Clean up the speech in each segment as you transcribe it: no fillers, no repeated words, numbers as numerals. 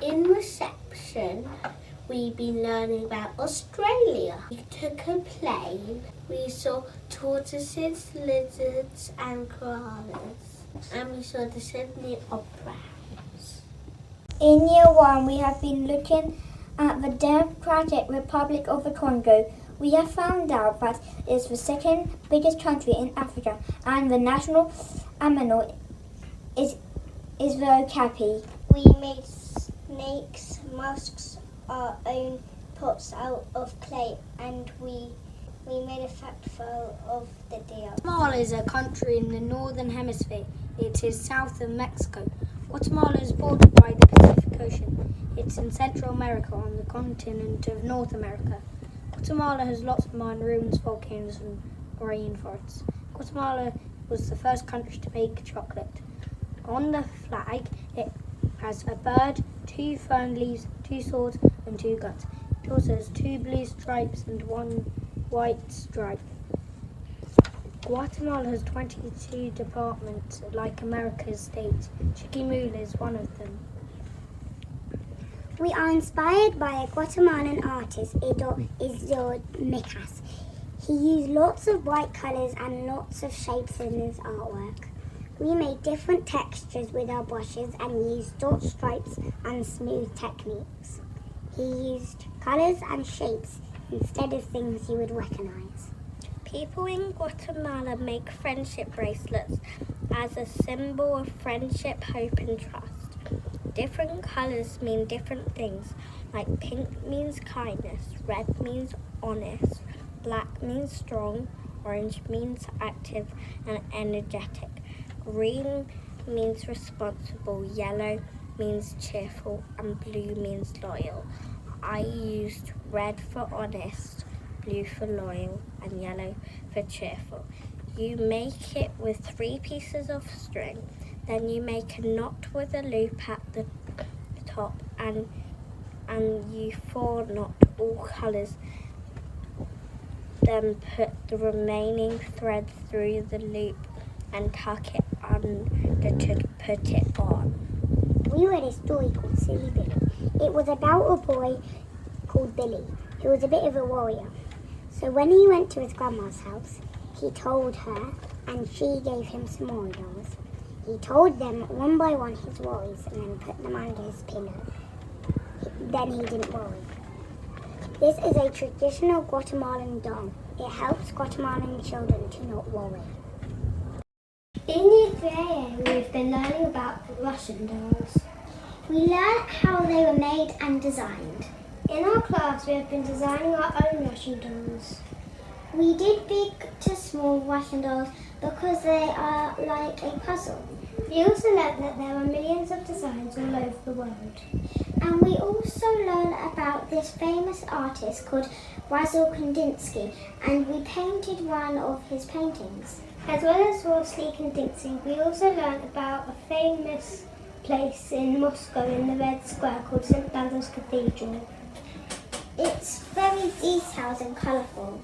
In reception, we've been learning about Australia. We took a plane. We saw tortoises, lizards and koalas. And we saw the Sydney Opera House. In Year 1, we have been looking at the Democratic Republic of the Congo. We have found out that it is the second biggest country in Africa and the national animal is the okapi. We made snakes, masks, our own pots out of clay, and we made a factory of the deer. Guatemala is a country in the northern hemisphere. It is south of Mexico. Guatemala is bordered by the Pacific Ocean. It's in Central America on the continent of North America. Guatemala has lots of minor ruins, volcanoes and rainforests. Guatemala was the first country to make chocolate. On the flag it has a bird, 2 fern leaves, 2 swords and 2 guns. It also has 2 blue stripes and 1 white stripe. Guatemala has 22 departments like America's states. Chiquimula is one of them. We are inspired by a Guatemalan artist, Isidore Micas. He used lots of bright colours and lots of shapes in his artwork. We made different textures with our brushes and used dot stripes and smooth techniques. He used colours and shapes instead of things you would recognise. People in Guatemala make friendship bracelets as a symbol of friendship, hope and trust. Different colours mean different things, like pink means kindness, red means honest, black means strong, orange means active and energetic, green means responsible, yellow means cheerful and blue means loyal. I used red for honest, blue for loyal and yellow for cheerful. You make it with 3 pieces of string. Then you make a knot with a loop at the top and you 4 knot all colours. Then put the remaining thread through the loop and tuck it under to put it on. We read a story called Silly Billy. It was about a boy called Billy who was a bit of a warrior. So when he went to his grandma's house, he told her and she gave him some more dolls. He told them one by one his worries and then put them under his pillow. Then he didn't worry. This is a traditional Guatemalan doll. It helps Guatemalan children to not worry. In Year 3, we've been learning about Russian dolls. We learned how they were made and designed. In our class, we have been designing our own Russian dolls. We did big to small Russian dolls because they are like a puzzle. We also learned that there are millions of designs all over the world. And we also learned about this famous artist called Wasyl Kandinsky, and we painted one of his paintings. As well as Wasyl Kandinsky, we also learned about a famous place in Moscow in the Red Square called St. Basil's Cathedral. It's very detailed and colourful.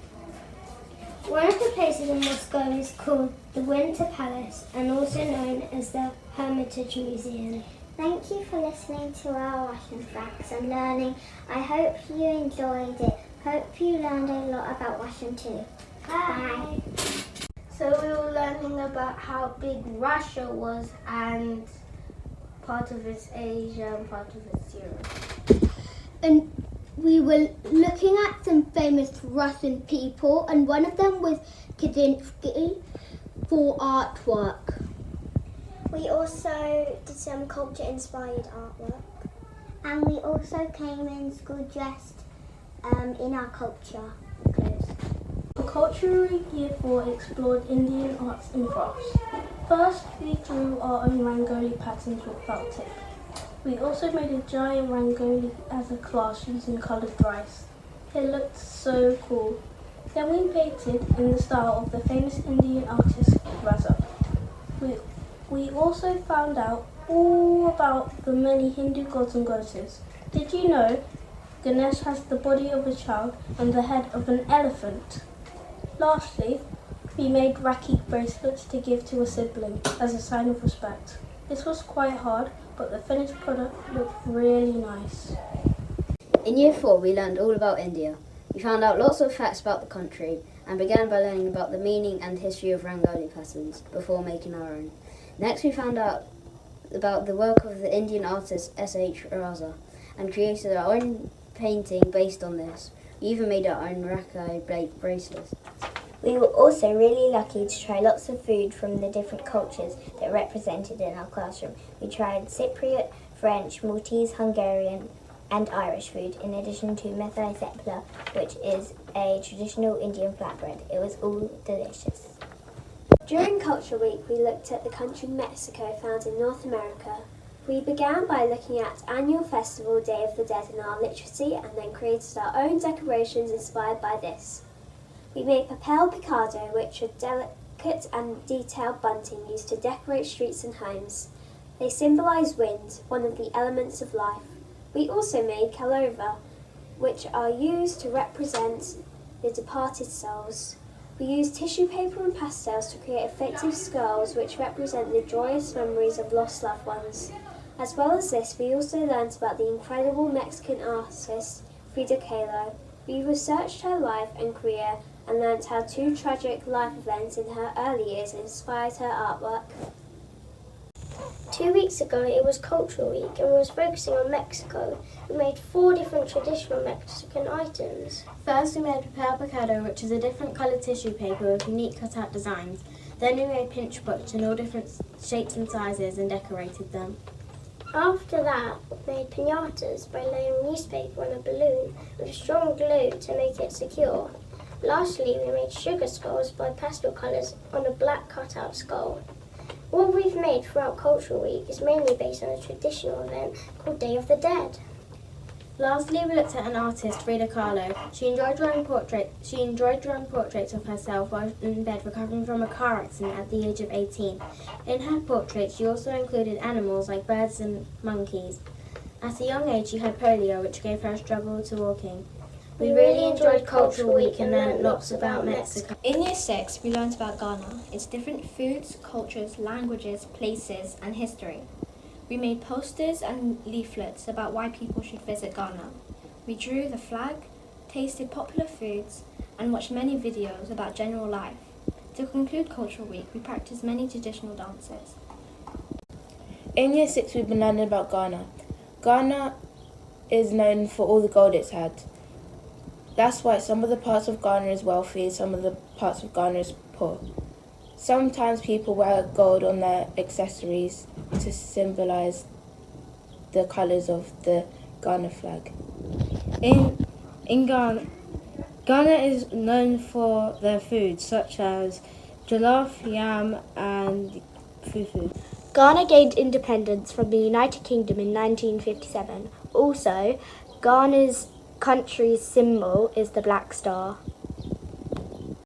One of the places in Moscow is called the Winter Palace and also known as the Hermitage Museum. Thank you for listening to our Russian facts and learning. I hope you enjoyed it. Hope you learned a lot about Russian too. Bye. So we were learning about how big Russia was, and part of it's Asia and part of it's Europe. And we were looking at some famous Russian people, and one of them was Kandinsky for artwork. We also did some culture-inspired artwork. And we also came in school dressed in our culture clothes. For Culture Year 4 explored Indian arts and crafts. First, we drew our own Rangoli patterns with felt tip. We also made a giant Rangoli as a class using coloured rice. It looked so cool. Then we painted in the style of the famous Indian artist Raza. We also found out all about the many Hindu gods and goddesses. Did you know Ganesh has the body of a child and the head of an elephant? Lastly, we made Rakhi bracelets to give to a sibling as a sign of respect. This was quite hard, but the finished product looked really nice. In Year 4, we learned all about India. We found out lots of facts about the country and began by learning about the meaning and history of Rangoli patterns before making our own. Next, we found out about the work of the Indian artist S.H. Raza and created our own painting based on this. We even made our own Rakai bracelets. We were also really lucky to try lots of food from the different cultures that are represented in our classroom. We tried Cypriot, French, Maltese, Hungarian and Irish food, in addition to methai sepla, which is a traditional Indian flatbread. It was all delicious. During Culture Week, we looked at the country Mexico, found in North America. We began by looking at annual festival Day of the Dead in our literacy and then created our own decorations inspired by this. We made papel picado, which are delicate and detailed bunting used to decorate streets and homes. They symbolise wind, one of the elements of life. We also made kalova, which are used to represent the departed souls. We used tissue paper and pastels to create effective skulls which represent the joyous memories of lost loved ones. As well as this, we also learnt about the incredible Mexican artist Frida Kahlo. We researched her life and career and learnt how 2 tragic life events in her early years inspired her artwork. 2 weeks ago it was Cultural Week and we was focusing on Mexico. We made 4 different traditional Mexican items. First we made papel picado, which is a different coloured tissue paper with unique cut-out designs. Then we made pinch butch in all different shapes and sizes and decorated them. After that, we made piñatas by laying newspaper on a balloon with strong glue to make it secure. Lastly, we made sugar skulls by pastel colours on a black cut-out skull. What we've made throughout Cultural Week is mainly based on a traditional event called Day of the Dead. Lastly, we looked at an artist, Frida Kahlo. She enjoyed drawing portraits of herself while in bed recovering from a car accident at the age of 18. In her portraits, she also included animals like birds and monkeys. At a young age, she had polio, which gave her a struggle to walking. We really enjoyed Cultural Week and learned lots about Mexico. In Year 6, we learned about Ghana, its different foods, cultures, languages, places, and history. We made posters and leaflets about why people should visit Ghana. We drew the flag, tasted popular foods, and watched many videos about general life. To conclude Cultural Week, we practiced many traditional dances. In Year 6, we've been learning about Ghana. Ghana is known for all the gold it's had. That's why some of the parts of Ghana is wealthy, some of the parts of Ghana is poor. Sometimes people wear gold on their accessories to symbolise the colours of the Ghana flag. In Ghana is known for their food such as jollof, yam and fufu. Ghana gained independence from the United Kingdom in 1957. Also, Ghana's country's symbol is the Black Star.